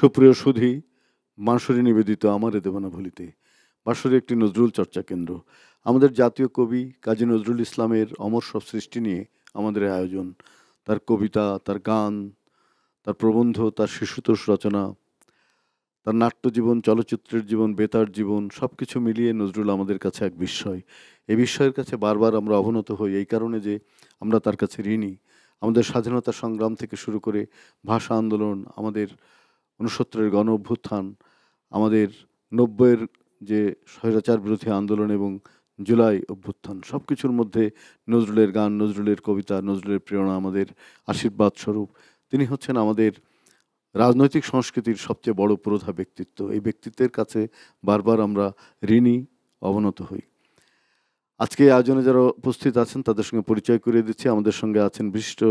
সুপ্রিয় সুধী, বাঁশরী নিবেদিত আমারে দেব না ভুলিতে। বাঁশরী একটি নজরুল চর্চা কেন্দ্র। আমাদের জাতীয় কবি কাজী নজরুল ইসলামের অমর সব সৃষ্টি নিয়ে আমাদের আয়োজন। তার কবিতা, তার গান, তার প্রবন্ধ, তার শিশুতোষ রচনা, তার নাট্যজীবন, চলচ্চিত্রের জীবন, বেতার জীবন, সব কিছু মিলিয়ে নজরুল আমাদের কাছে এক বিস্ময়। এই বিস্ময়ের কাছে বারবার আমরা অবনত হই এই কারণে যে আমরা তার কাছে ঋণী। আমাদের স্বাধীনতা সংগ্রাম থেকে শুরু করে ভাষা আন্দোলন, আমাদের ৬৯-এর গণ অভ্যুত্থান, আমাদের ৯০-এর যে স্বৈরাচার বিরোধী আন্দোলন এবং জুলাই অভ্যুত্থান, সব কিছুর মধ্যে নজরুলের গান, নজরুলের কবিতা, নজরুলের প্রেরণা আমাদের আশীর্বাদ স্বরূপ। তিনি হচ্ছেন আমাদের রাজনৈতিক সংস্কৃতির সবচেয়ে বড় পুরোধা ব্যক্তিত্ব। এই ব্যক্তিত্বের কাছে বারবার আমরা ঋণী, অবনত হই। আজকে আয়োজনে যারা উপস্থিত আছেন তাদের সঙ্গে পরিচয় করিয়ে দিচ্ছি। আমাদের সঙ্গে আছেন বিশিষ্ট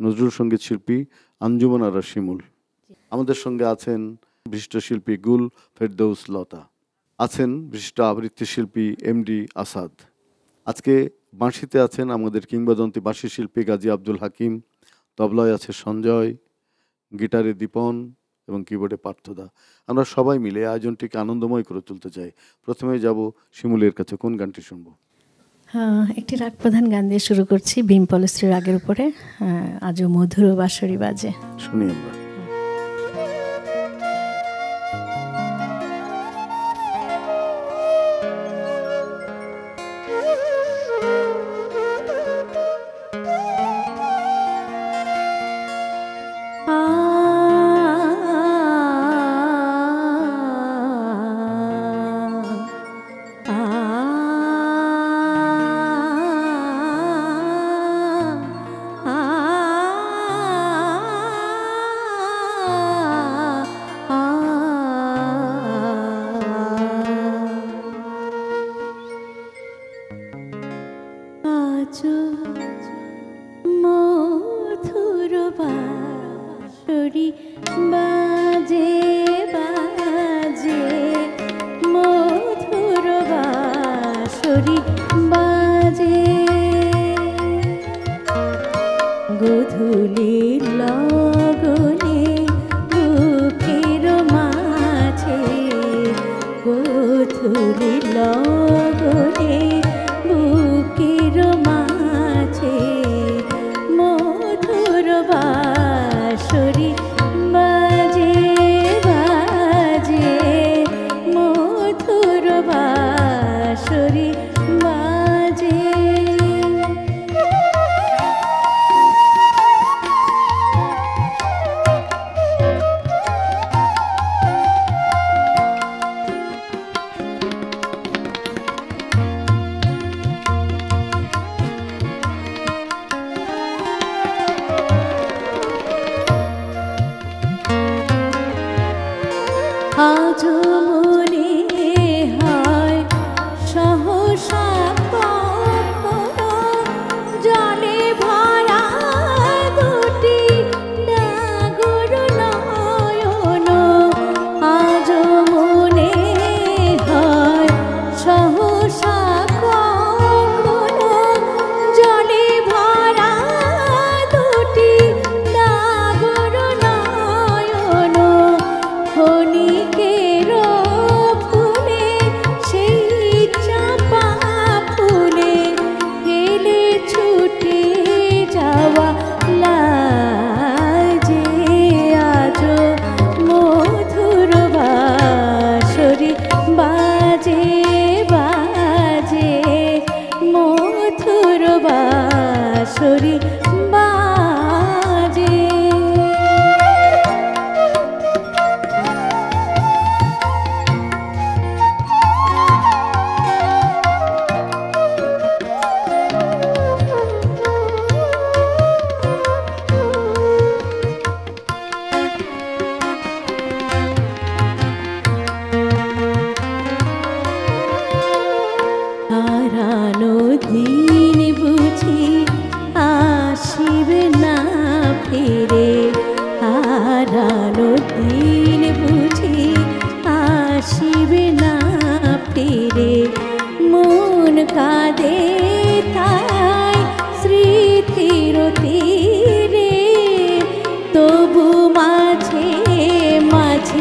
নজরুল সঙ্গীত শিল্পী আঞ্জুমান আরা শিমুল। আমাদের সঙ্গে আছেন বিশিষ্ট শিল্পী গুল ফেরদৌস লতা। আছেন বিশিষ্ট আবৃত্তি শিল্পী এমডি আসাদ। আজকে বাঁশিতে আছেন আমাদের কিংবদন্তি বাঁশি শিল্পী গাজী আব্দুল হাকিম। তবলায় আছে সঞ্জয়, গিটারে দীপন এবং কিবোর্ডে পার্থদা। আমরা সবাই মিলে আয়োজনটিকে আনন্দময় করে তুলতে চাই। প্রথমে যাব শিমুলের কাছে, কোন গানটি শুনবো? একটি রাগ প্রধান গান দিয়ে শুরু করছি, ভীম পলশ্রী রাগের উপরে। আজও মধুর বাঁশরি বাজে, শুনি আমরা। তবু মাঝে মাঝে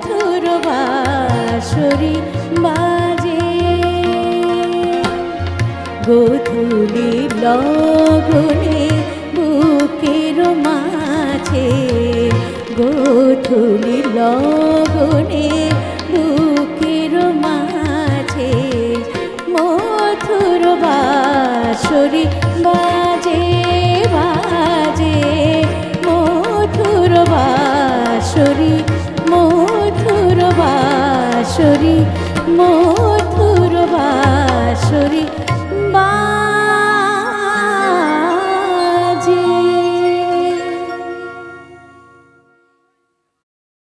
মধুর বাঁশরি বাজে গোধূলি লগনে বুকের মাঝে গোধূলি লগনে বুকের মাঝে মধুর বাঁশরি বাজে বাজে মধুর বাঁশরি মধুর বাঁশরি মধুর বাঁশরি বাজে।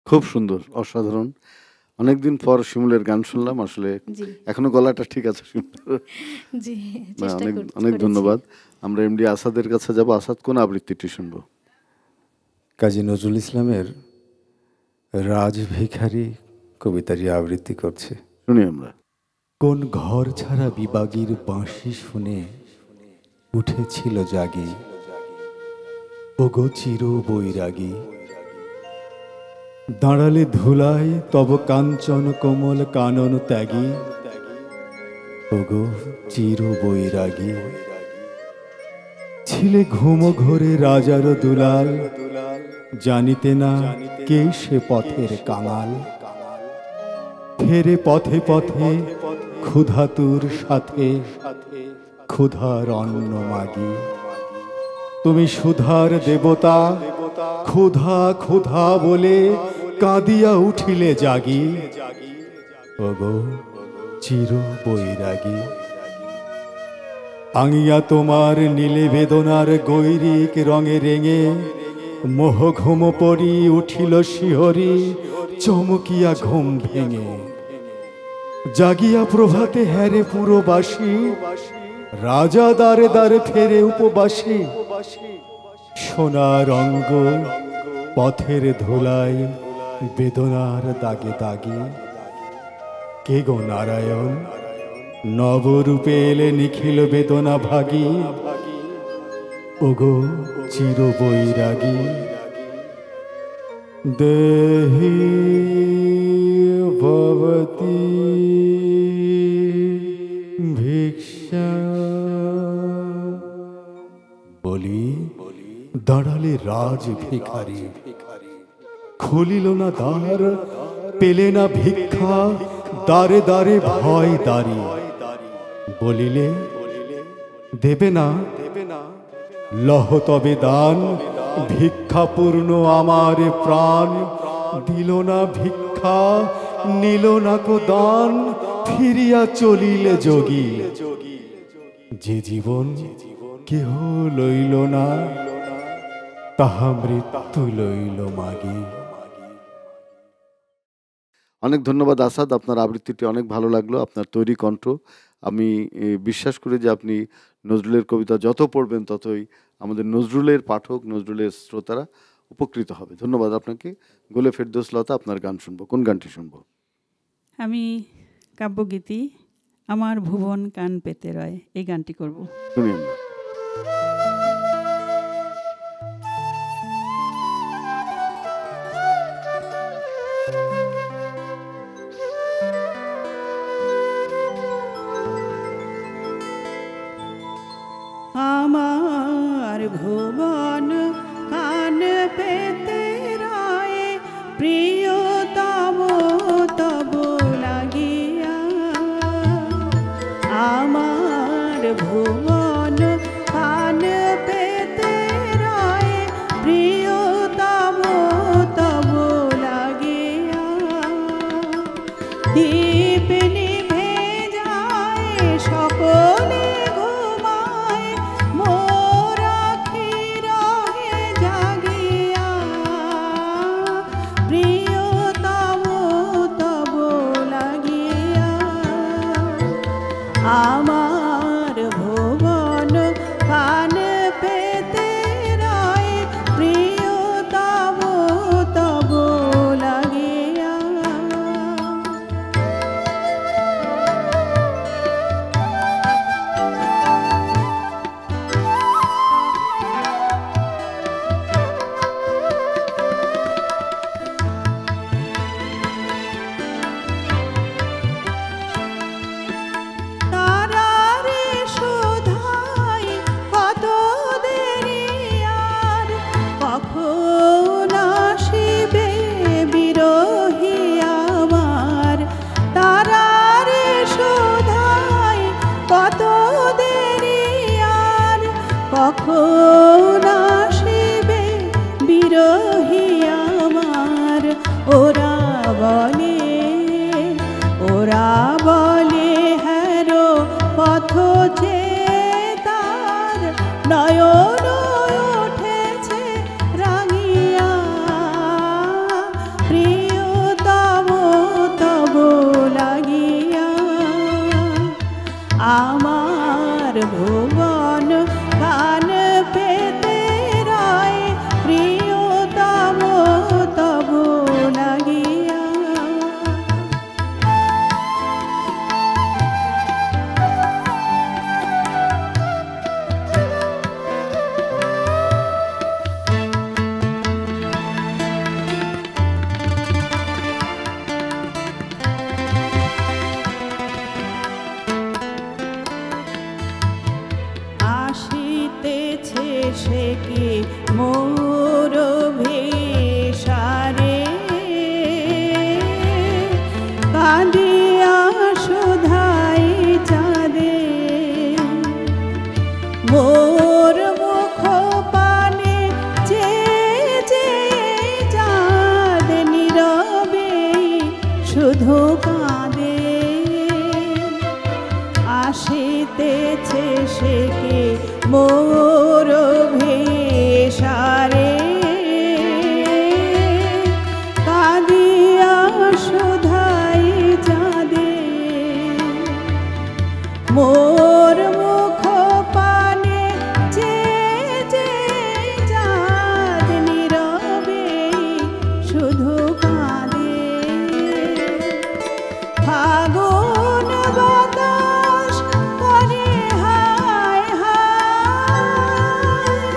খুব সুন্দর, অসাধারণ। অনেকদিন পর শিমুলের গান শুনলাম, আসলে এখনো গলাটা ঠিক আছে শিমুলের। জি, অনেক অনেক ধন্যবাদ। আমরা এমডি আসাদের কাছে যাব। আসাদ, কোন আবৃত্তিটি শুনবো? কাজী নজরুল ইসলামের রাজ ভিখারি কবিতাটি আবৃত্তি করছে। শুনি আমরা। কোন ঘর ছাড়া বিবাগীর বাঁশি শুনে উঠেছিল জাগি, ওগো চির বৈরাগী, দাঁড়ালে ধুলায় তব কাঞ্চন কোমল কানন ত্যাগী, ওগো চির বৈরাগী, ছিলে ঘুম ঘোরে রাজার দুলাল, জানিতে না কে সে পথের কাঙাল, ফেরে পথে পথে ক্ষুধাতুর সাথে ক্ষুধার অন্ন মাগি, তুমি সুধার দেবতা, ক্ষুধা ক্ষুধা বলে কাঁদিয়া উঠিলে জাগি, ওগো চির বৈরাগী, আঙিয়া তোমার নীলে বেদনার গৈরিক রঙে রেঙে মোহ ঘুম পড়ি উঠিল শিহরি চমকিয়া ঘুম ভেঙে, জাগিয়া প্রভাতে হ্যারে পুরবাসী, রাজা দ্বারে দ্বারে ফেরে উপবাসী, সোনার অঙ্গ পথের ধুলায় বেদনার দাগে দাগে, কে গো নারায়ণ নবরূপে এলে নিখিল বেদনা ভাগী, ওগো চির বৈরাগী, দেহি ভবতি ভিক্ষা। বলি দাঁড়ালে রাজ ভিখারি, খুলিল না দ্বার, পেলে না ভিক্ষা, দ্বারে দ্বারে ভয় দাঁড়ি, বলিলে দেবে না লহ তবে দান, ভিক্ষা পূর্ণ আমার প্রাণ, দিল না ভিক্ষা নিল না কো দান, ফিরিয়া চলিলে যোগী, যে জীবন কেহ লইল না তাহা মৃত্যু লইল মাগি। অনেক ধন্যবাদ আসাদ, আপনার আবৃত্তিটি অনেক ভালো লাগলো। আপনার তৈরি কণ্ঠ, আমি বিশ্বাস করি যে আপনি নজরুলের কবিতা যত পড়বেন ততই আমাদের নজরুলের পাঠক, নজরুলের শ্রোতারা উপকৃত হবে। ধন্যবাদ আপনাকে। গোলে ফেরদৌস লতা, আপনার গান শুনবো। কোন গানটি শুনবো? আমি কাব্যগীতি আমার ভুবন কান পেতে রয় এই গানটি করব। শুনি আমরা। আমার ভুবন কান পেতে রয় প্রিয়তম তব লাগিয়া, আমার ভুবন কান পেতে রয় প্রিয়তম তব লাগিয়া, দীপ নিভে যায় সকলে ঘুমায়, মোর আখি রহে জাগিয়া, প্রিয়তম তব লাগিয়া, আমার ভুবন কান পেতে রয় প্রিয়তম তব লাগিয়া। ওরা বলে হ্যারো পথ যে তার নয়ন উঠেছে রাঙিয়া, প্রিয়তম তব লাগিয়া আমার ভুবন কান পেতে রয়, প্রিয়তম তব লাগিয়া। আসিতেছে সে কি মোর ভেষারে, কাঁদিয়া শোধাই চাঁদে মোর মুখ পানে যে চাঁদ নীরবে শুধু কাঁদে। আসিতেছে সে কে মোর ভেষারে, কাঁদিয়া শোধাই চাঁদে মোর মুখ পানে যে চাঁদ নীরবে শুধু কাঁদে। ফাগুন বাতাস করে হায় হায়,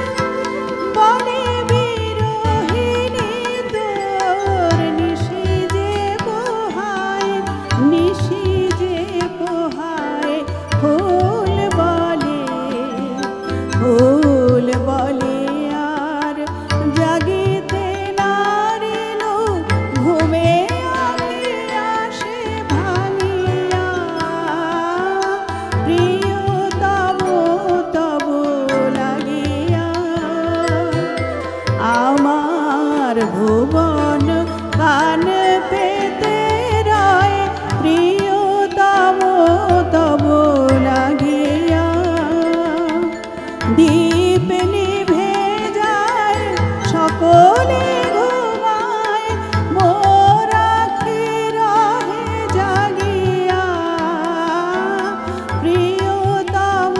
বলে বিরহিণী তোর নিশি যে পোহায়, নিশি যে পোহায়। ফুল বলে আর জাগিতে নারিল, ঘুমে আসে ভাঙিয়া, প্রিয়তম তব লাগিয়া আমার ভুবন কান পেতে রয়, প্রিয়তম তব লাগিয়া। দীপ নিভে যায় সকলে ঘুমায়, মোর আখি রহে জাগিয়া, প্রিয়তম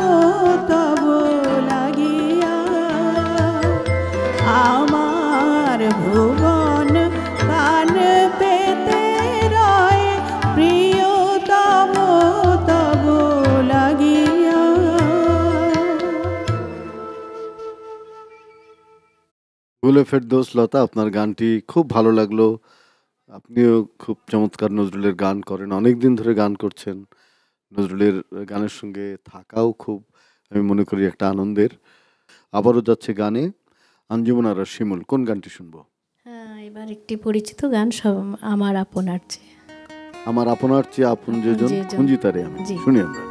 তব লাগিয়া আমার ভুবন কান পেতে রয়, প্রিয়তম তব লাগিয়া। গুলে ফেরদৌস লতা, আপনার গানটি খুব ভালো লাগলো। আপনিও খুব চমৎকার নজরুলের গান করেন, অনেক দিন ধরে গান করছেন। নজরুলের গানের সঙ্গে থাকাও খুব, আমি মনে করি, একটা আনন্দের। আবারও যাচ্ছে গানে আঞ্জুমান আরা শিমুল, কোন গানটি শুনবো? হ্যাঁ, এবার একটি পরিচিত গান, সব আমার আপনার চেয়ে। আমার আপনার চেয়ে আপন যেজন, যেজন। কুঞ্জিতারে আমি জি। শুনি আমরা।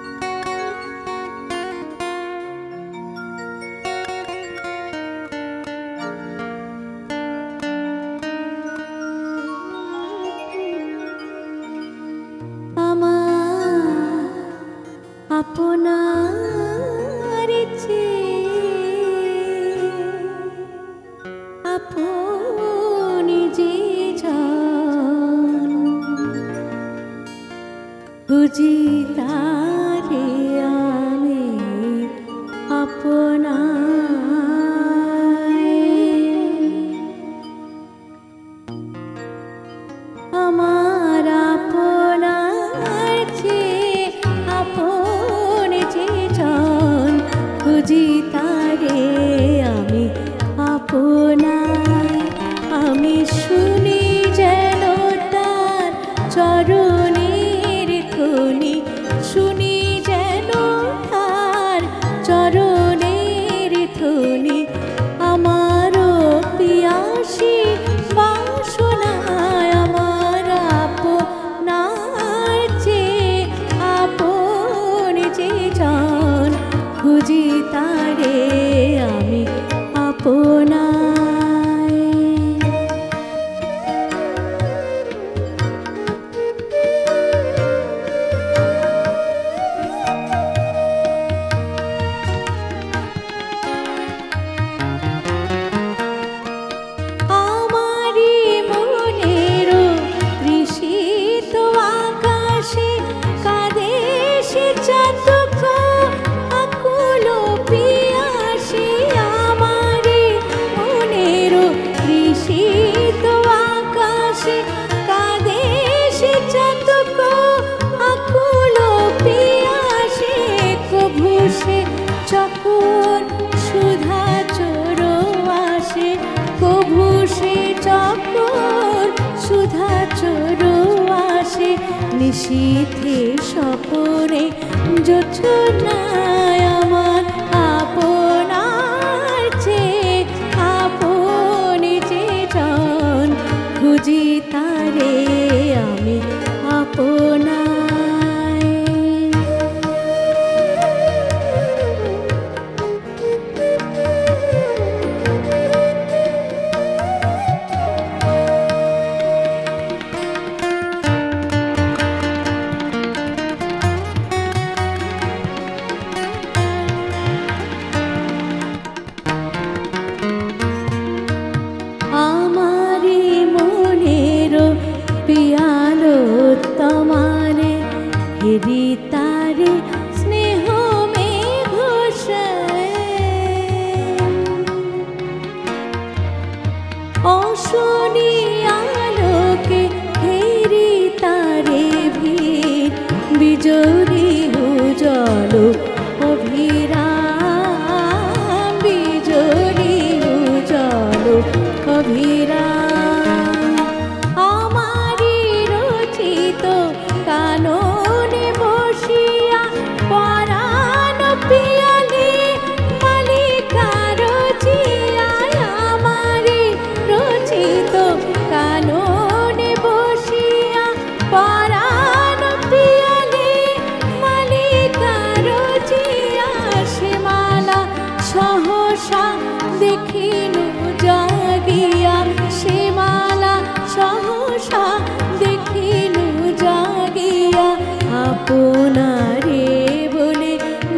আমার আপনার চেয়ে আপনি যে জান, বুঝি তারে আমি আপনার, আমার আপনার চেয়ে আপনি যে জান, বুঝি তারে আমি আপনার। আমি শুনি যেন তার চরণের ধ্বনি, শুনি যেন তার চরণের ধ্বনি, আমারও পিয়াসী বাসনায়, আমার আপনার চেয়ে আপনি যে জান, খুঁজি তারে আমি আপনার। নিশীথে স্বপনে জোছনায় আমার আপনার চেয়ে আপনি যে জন খুঁজি তারে আমি আপনার। আমারি মনের পিয়ালো তোমারে হেরি তারে স্নেহ মেঘ অশনি আলোকে হেরি তারে ভিড় বিজরি উজল অভিরাম বিজরি উজল অভিরাম। আমারি রচিত কাননে বসিয়া পরাণ পিয়ালি মালিকার জিয়ায় আমারি রচিত কাননে বসিয়া পরাণ পিয়ালি মালিকার জিয়া শ্যামালা সহসা দেখিনু জাগিয়া শ্যামালা সহসা দেখিনু জাগিয়া আপনারে বলে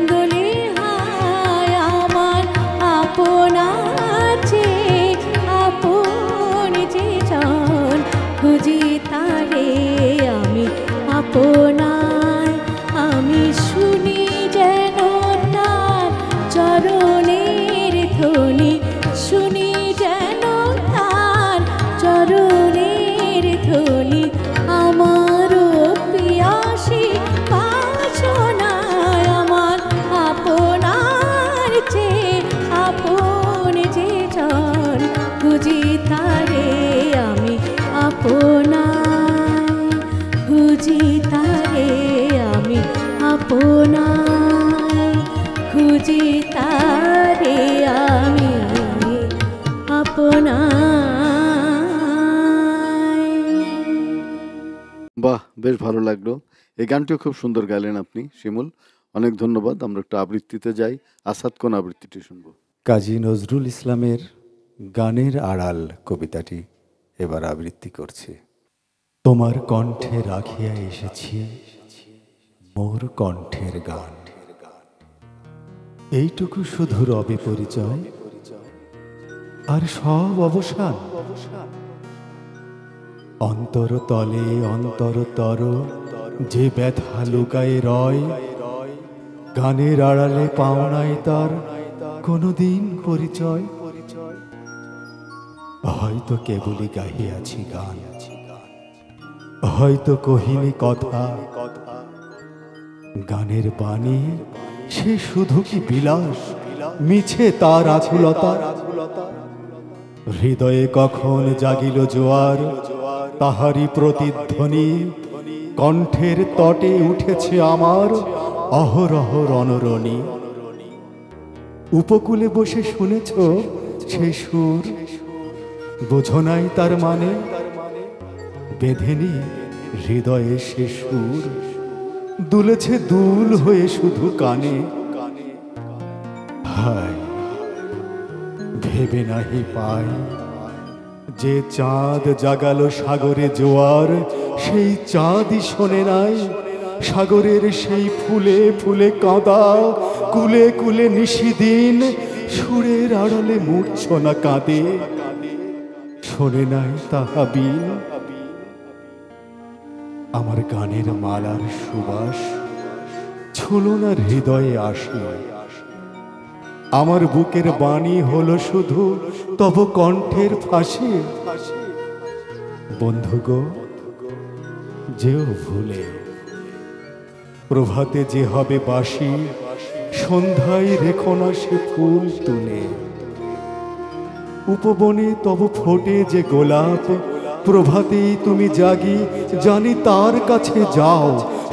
দোলে হায় আমার আপনার চেয়ে আপনি যে জন খুঁজি তারে আমি আপনার। আমি শুনি যেন তার চরণের ধ্বনি শুনি যেন তার চরণের ধ্বনি আমারও পিয়াসী বাসনায় আমার আপনার চেয়ে আপনি যে জন খুঁজি তারে আমি আপনার খুঁজি তারে আমি আপনার খুঁজি তারে আমি আপনার। বাহ, বেশ ভালো লাগলো। এই গানটিও খুব সুন্দর গাইলেন আপনি শিমুল, অনেক ধন্যবাদ। আমরা একটু আবৃত্তিতে যাই। আসাদ কোন আবৃত্তিটি শুনবো? কাজী নজরুল ইসলামের গানের আড়াল কবিতাটি এবার আবৃত্তি করছে। তোমার কণ্ঠে রাখিয়া এসেছি মোর কণ্ঠের গান, এইটুকু শুধু রবে পরিচয় আর সব অবসান। অন্তরতলে অন্তরতর যে ব্যথা লুকায়ে রয়, গানের আড়ালে পাওনায় তার কোনদিন পরিচয়। হয়তো কেবলই গাহিয়াছি গান, হয়তো কহিনি কথা, গানের বাণী সে শুধু কি বিলাস, মিছে তার আকুলতা। হৃদয়ে কখন জাগিল জোয়ার, তাহারি প্রতিধ্বনি কণ্ঠের তটে উঠেছে আমার অহরহ রণরণী। উপকূলে বসে শুনেছ সে সুর, বোঝো নাই তার মানে, বেঁধেনি হৃদয়ে সে সুর, দুলেছে দুল হয়ে শুধু কানে। হায় ভেবে নাহি পাই যে চাঁদ জাগালো সাগরে জোয়ার, সেই চাঁদই শোনে নাই সাগরের সেই ফুলে ফুলে কাঁদা কুলে কুলে নিশিদিন সুরের আড়ালে মূর্ছনা কাঁদে। শোনে নাই তাহা বিন আমার গানের মালার সুবাস ছুলো না হৃদয়ে আসি। আমার বুকের বাণী হলো শুধু তব কণ্ঠের ফাঁসি। বন্ধুগো যেও ভুলে, প্রভাতে যে হবে বাসি, সন্ধ্যায় রেখো না সে ফুল তুলে। উপবনে তব ফোটে যে গোলাপ, প্রভাতেই তুমি জাগি, জানি তার কাছে যাও,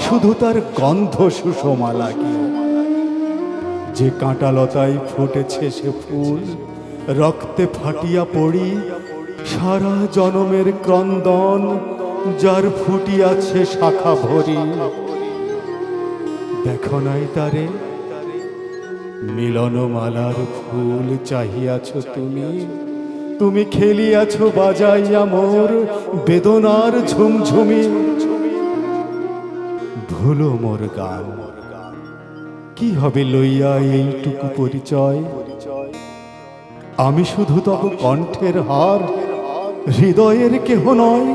শুধু তার গন্ধ সুষমা লাগি। যে কাঁটালতায় ফুটেছে সে ফুল, রক্তে ফাটিয়া পড়ি, সারা জনমের ক্রন্দন যার ফুটিয়াছে শাখা ভরি। দেখো নাই তারে মিলনমালার ফুল চাহিয়াছ তুমি, তুমি খেলিয়াছ বাজাইয়া মোর বেদনার ঝুমঝুমি। ভুলো মোর গান, কি হবে লইয়া এইটুকু পরিচয়? আমি শুধু তব কণ্ঠের হার, হৃদয়ের কেহ নয়।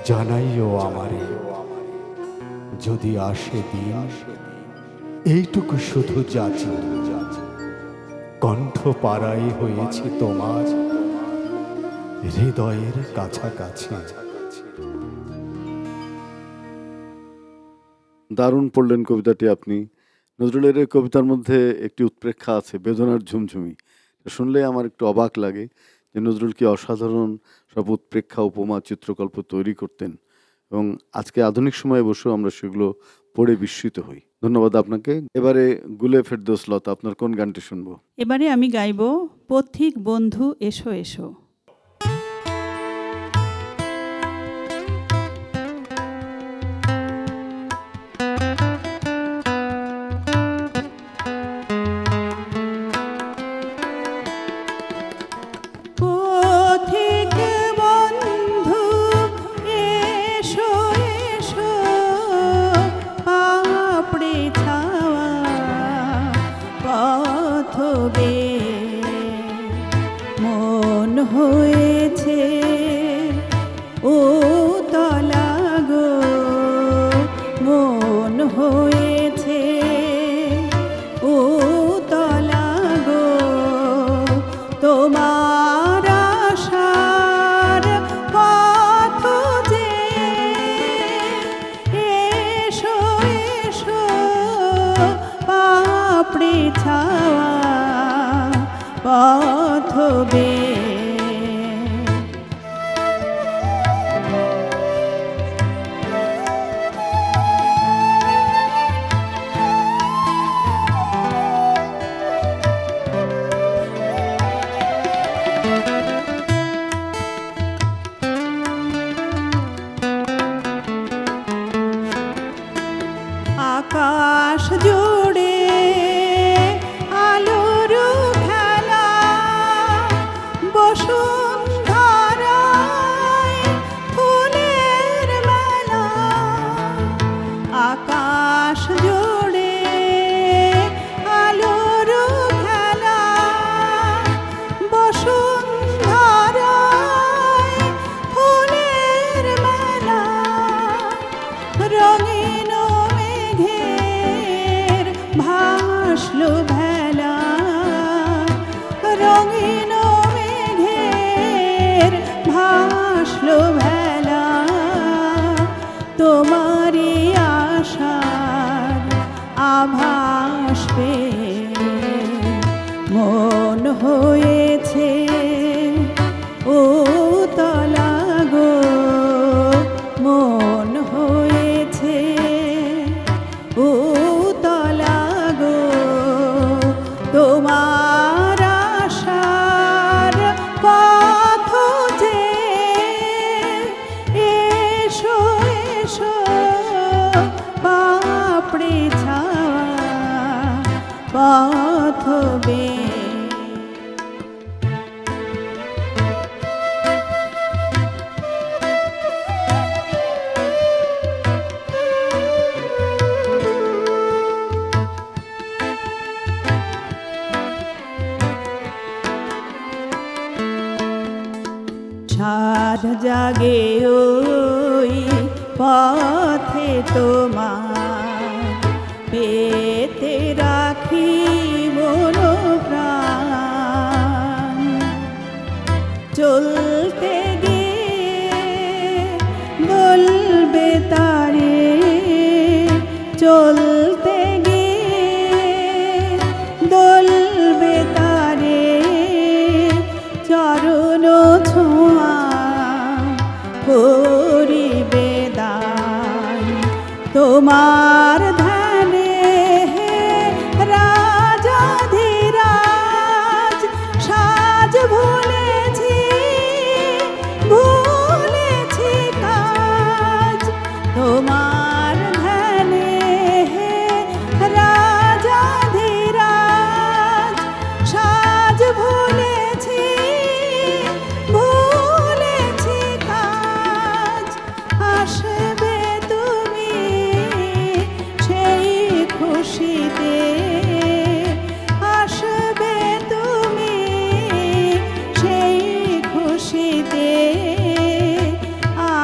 জানাইও আমারে যদি আসে দিন, এইটুকু শুধু যাচি, কণ্ঠ পাড়াই হয়েছি তোমার হৃদয়ের কাছাকাছি। দারুণ পড়লেন কবিতাটি আপনি। নজরুলের এই কবিতার মধ্যে একটি উৎপ্রেক্ষা আছে, বেদনার ঝুমঝুমি। শুনলে আমার একটু অবাক লাগে যে নজরুল কি অসাধারণ সব উৎপ্রেক্ষা, উপমা, চিত্রকল্প তৈরি করতেন, এবং আজকে আধুনিক সময়ে বসেও আমরা সেগুলো পড়ে বিস্মিত হই। ধন্যবাদ আপনাকে। এবারে গুলে ফেরদৌস লতা, আপনার কোন গানটি শুনবো? এবারে আমি গাইব পথিক বন্ধু এসো এসো। হয়েছে ও তলা গো, মন হয়েছে ও তলা গো, তোমার আশার পথ যে এসো এসো পাপড়ি ছাওয়া পথ বে। আকাশ জুড়ে আলোর খেলা, বসুন্ধরায় ফুলের মেলা। আকাশ জুড়ে আলোর খেলা, বসুন্ধরায় ফুলের মেলা। রঙিন মেঘের ভাসলো ভেলা, রঙিন মেঘের ভাসলো ভেলা। তোমারই আশার আভাস পেয়ে মন হয়েছে ও তলা গো, মন হয়েছে ও তলা গো, তোমার আশার পথ যে এসো এসো পাপড়ি ছাওয়া পথ বে। সাধ জাগে ওই পথে তোমার, পেতে রাখি মন প্রাণ। চলতে গিয়ে বলবে তারে, চলতে গিয়ে বলবে তারে, চরণ ছোঁয়া তোমার ধ্যানে রাজাধিরাজ সাজ ভুলেছি ভুলেছি কাজ তোমার ধ্যানে রাজাধিরাজ সাজ ভুলেছি ভুলেছি কাজ আসবে তুমি সেই খুশিতে আসবে তুমি সেই খুশিতে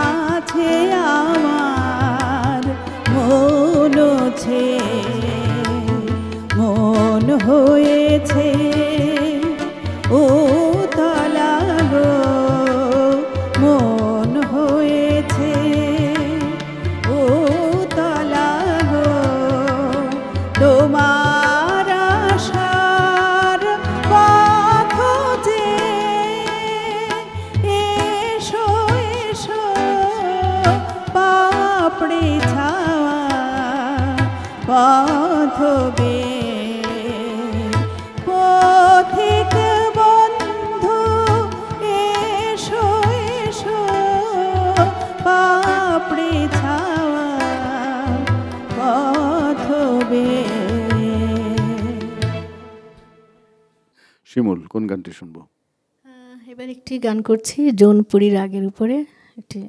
আছে আমার মন হয়েছে ও তলা গো মন হয়েছে ও তলা গো তোমার আশার পথ যে এসো এসো পাপড়ি ছাওয়া পথ বে পথিক বন্ধু এসো এসো পাপড়ি ছাওয়া পথ বে। শিমুল, কোন গানটি শুনবো? এবার একটি গান করছি জৌনপুরী রাগের উপরে। একটি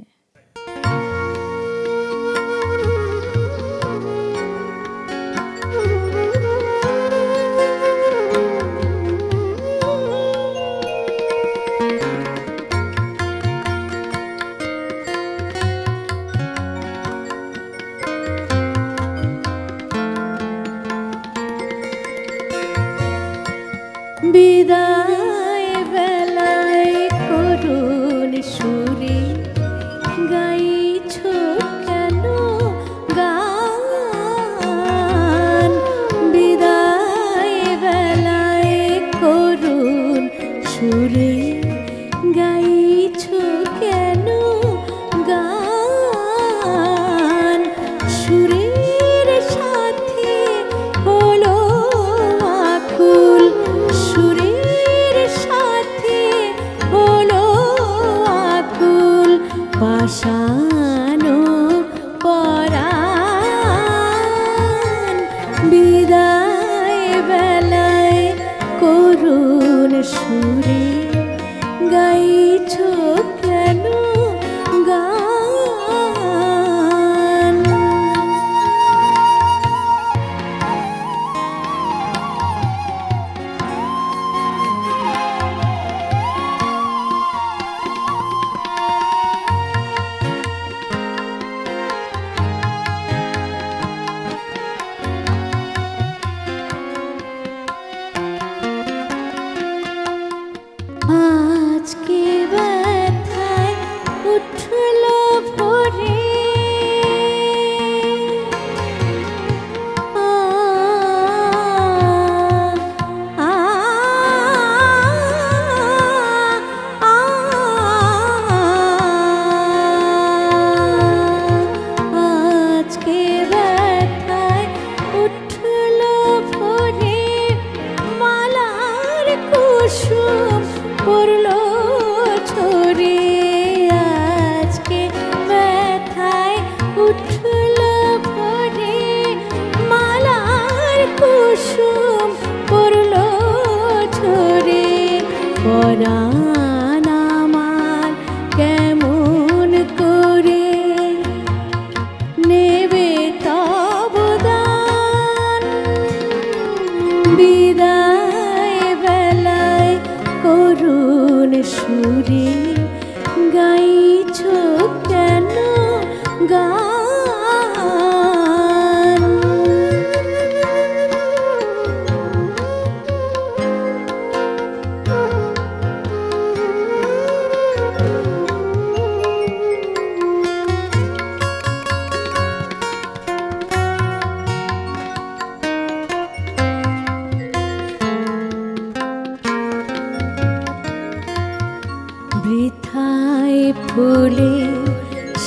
বিদায় বেলায় করুণ সুরে গাইছো কেন গান বিদায় বেলায় করুণ সুরে গাইছো কেন গান সুরের সাথে হলো আকুল সুরের সাথে হলো আকুল পাশানো পরাণ বিদায় বেলায় করুণ সুরে গাইছো কেন গান। আজকে ব্যথায় উঠল ভোরে আজকে ব্যথায় উঠল ভোরে মালার কুসুম পড়লো ঝরে আজকে ব্যথায় উঠল ভোরে মালার কুসুম পড়লো ঝরে পরাণ আমার কেমন করে নেবে তব দান বিদায় বেলায় করুণ সুরে গাইছো কেন গান। বৃথায় ফুলে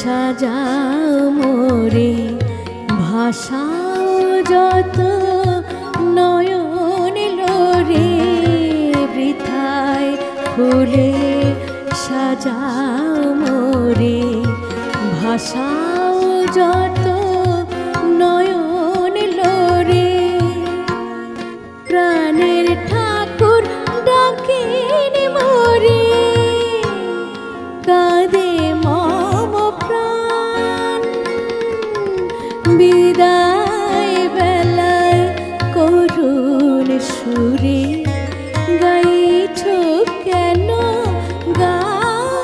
সাজাও মোরে ভাষাও যত নয়ন লোরে বৃথায় ফুলে সাজাও মোরে ভাষাও যত নয়ন লোরে প্রাণের ঠাকুর ডাকেন মোরে কাঁদে মম প্রাণ বিদায় বেলায় করুণ সুরে গাইছ কেন গান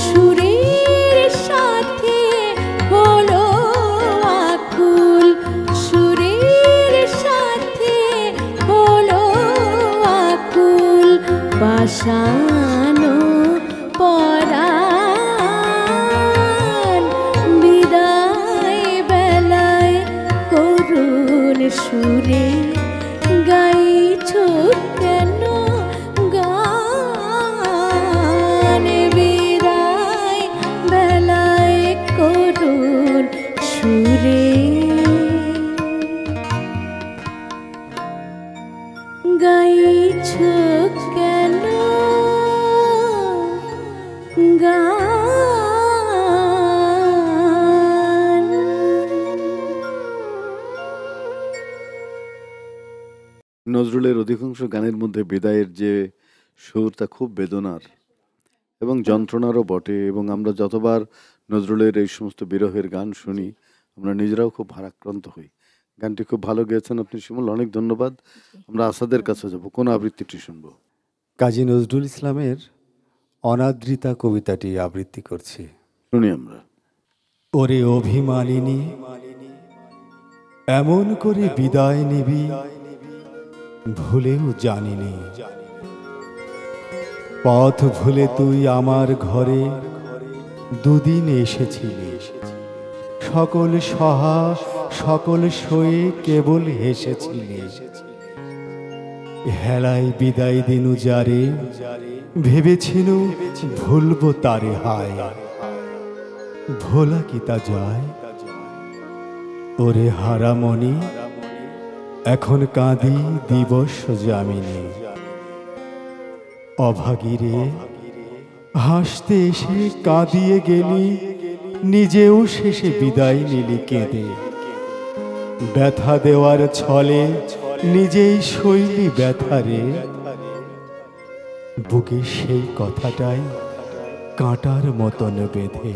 সুরের সাথে হলো আকুল সুরের সাথে হলো আকুল পাষানো পরাণ বিদায় বেলায় করুণ সুরে গাইছ কেন গান বিদায় বেলায় করুণ সুরে গাইছ কেন গান নজরুলের অধিকাংশ গানের মধ্যে বিদায়ের যে সুর তা খুব বেদনার এবং যন্ত্রণারও বটে, এবং আমরা যতবার নজরুলের এই সমস্ত বিরহের গান শুনি আমরা নিজেরাও খুব ভারাক্রান্ত হই। গানটি খুব ভালো গেয়েছেন আপনি শিমুল, অনেক ধন্যবাদ। আমরা আসাদের কাছে যাব, কোন আবৃত্তিটি শুনবো? কাজী নজরুল ইসলামের অনাদৃতা কবিতাটি আবৃত্তি করছি। শুনি আমরা। ওরে অভিমানিনী এমন করে বিদায় নিবি ভুলেও জানিনি, পথ ভুলে তুই আমার ঘরে দুদিন এসেছিলি, সকল সহা সকল সয়ে কেবল হেসেছিলি, হেলায় বিদায় দিনু যারে ভেবেছিনু ভুলবো তারে হায়, ভোলা কি তা যায়? ওরে হারামণি এখন কাঁদি দিবস যামিনী, অভাগীরে হাসতে এসে কাঁদিয়ে গেলি, নিজেও শেষে বিদায় নিলি কেঁদে, ব্যথা দেওয়ার ছলে নিজেই শৈলী ব্যথারে, বুকে সেই কথাটাই কাঁটার মতন বেঁধে,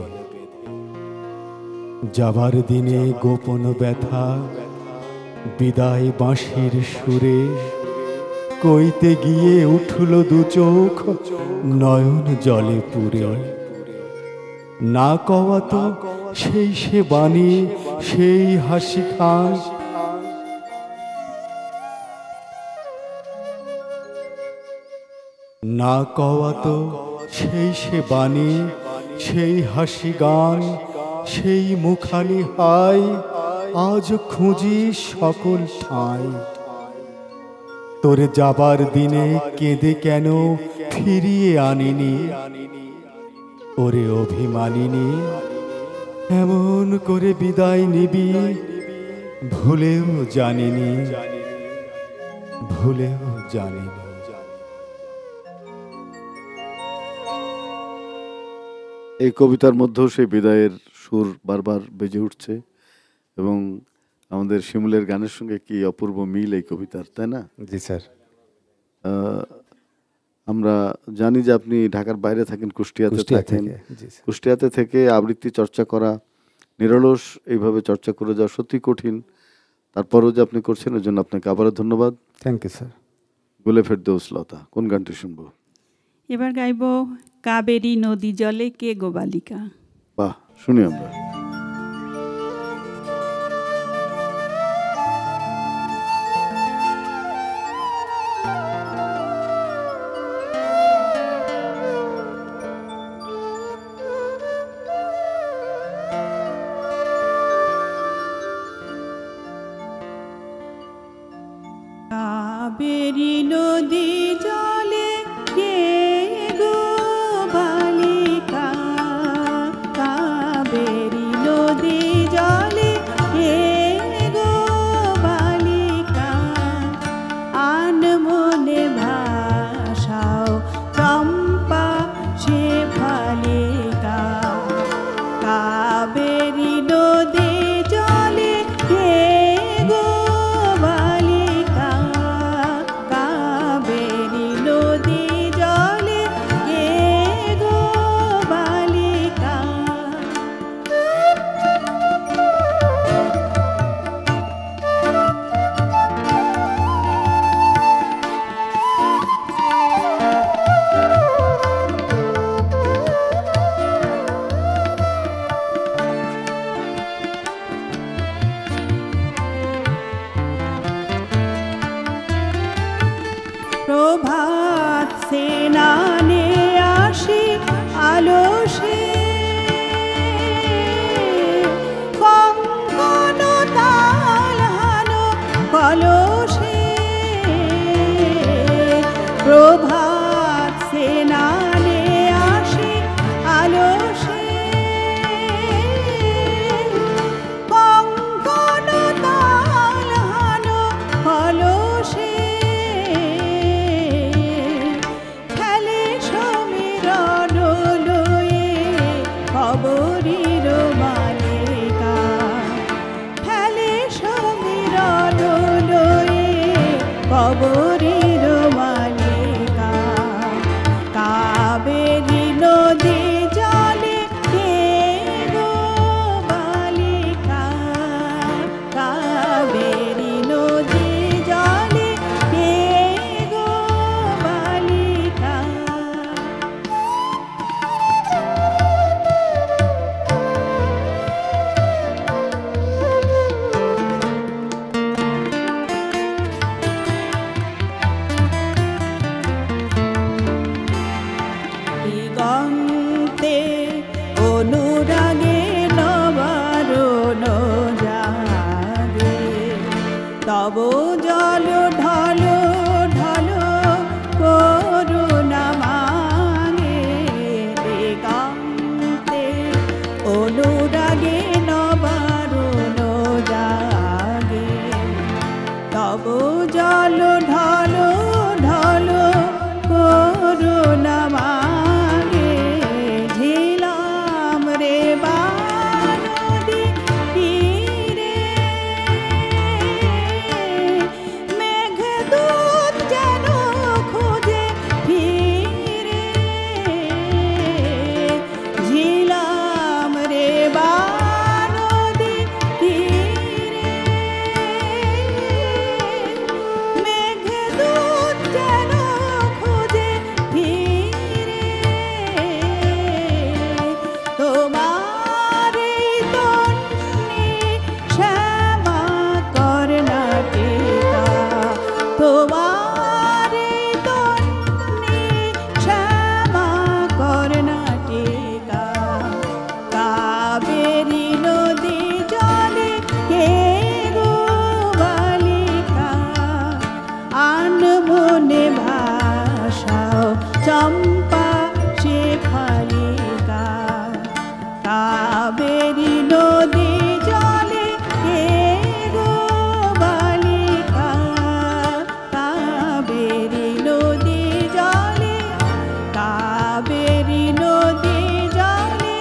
যাবার দিনে গোপন ব্যথা বিদায় বাঁশির সুরে, কইতে গিয়ে উঠল দু চোখ নয়ন জলে পুরে, না কওয়া তো সেই সে বাণী সেই হাসি খান, না কওয়া তো সেই সে বাণী সেই হাসি গান, সেই মুখানি হায় আজ খুঁজি সকল ঠাঁই, তোরে যাবার দিনে কেঁদে কেন ফিরিয়ে আনিনি, ওরে অভিমানিনী এমন করে বিদায় নিবি ভুলেও জানিনি, ভুলেও জানিনি। এই কবিতার মধ্যেও সেই বিদায়ের সুর বারবার বেজে উঠছে, এবং আমাদের শিমুলের গানের সঙ্গে কি অপূর্ব মিল এই কবিতার, তাই না? জি স্যার। আমরা জানি যে আপনি ঢাকার বাইরে থাকেন, কুষ্টিয়াতে থাকেন। কুষ্টিয়াতে থেকে আবৃত্তি চর্চা করা, নিরলস এইভাবে চর্চা করে যাওয়া সত্যি কঠিন, তারপরেও যে আপনি করছেন এর জন্য আপনাকে আবারও ধন্যবাদ। Thank you sir. Gule Ferdous লতা, কোন গানটি শুনবো? এবার গাইব কাবেরী নদী জলে কে গো বালিকা। বাহ, শুনি আমরা। কাবেরী নদী জলে কে গো বালিকা, কাবেরী অলসে প্রভাত সেনানে আসে আলসে কঙ্কন তাল হানো কলসে খেলে সমীরণ লয়ে কবরীর মালিকা খেলে সমীরণ লয়ে কবরীর মালিকা কাবেরী নদী জলে কে গো বালিকা কাবেরী নদী জলে কে গো বালিকা দিগন্তে অনুরাগে নবারণ জাগে তব জল ঢল ঢল করুণা মাগে দিগন্তে অনুরাগে নবারণ জাগে তব জল ঢল ঢল করুণা মাগে ঝিলাম রে বানদী তীরে মেঘদূত যেন খোঁজে ফিরে ঝিলাম রে বানদী তীরে মেঘদূত যেন খোঁজে ফিরে তোমার এই তন্নি শ্যামা কর্ণাটিকা তোমার এই তন্নি শ্যামা কর্ণাটিকা কাবেরী নদী জলে কে গো বালিকা আনমনে ভাষাও চম্পা শেফালিকা কাবেরী নদী জলে কে গো বালিকা কাবেরী নদী জলে কাবেরী নদী জলে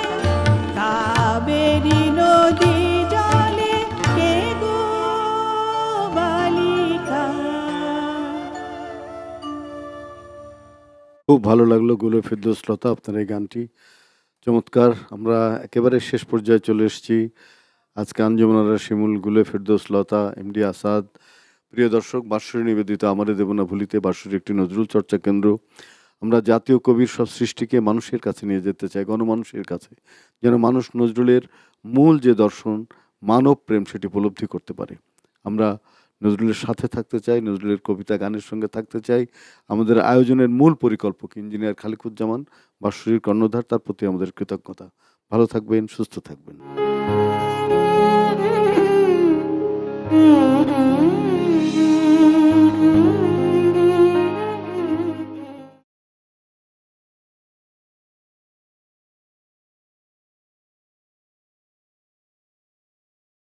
কাবেরী নদী জলে কে গো বালিকা খুব ভালো লাগলো গুলে ফেরদৌস লতা আপনার এই গানটি চমৎকার। আমরা একেবারে শেষ পর্যায়ে চলে এসেছি। আজকে আঞ্জুমানারা শিমুল, গুলে ফেরদৌস লতা, এমডি আসাদ। প্রিয় দর্শক, বাঁশরী নিবেদিত আমারে দেব না ভুলিতে বাঁশরী একটি নজরুল চর্চা কেন্দ্র। আমরা জাতীয় কবির সব সৃষ্টিকে মানুষের কাছে নিয়ে যেতে চাই, গণমানুষের কাছে, যেন মানুষ নজরুলের মূল যে দর্শন মানব প্রেম সেটি উপলব্ধি করতে পারে। আমরা নজরুলের সাথে থাকতে চাই, নজরুলের কবিতা গানের সঙ্গে থাকতে চাই। আমাদের আয়োজনের মূল পরিকল্পক ইঞ্জিনিয়ার খালিকুজ্জামান, বাঁশরীর কর্ণধার, তার প্রতি আমাদের কৃতজ্ঞতা। ভালো থাকবেন, সুস্থ থাকবেন।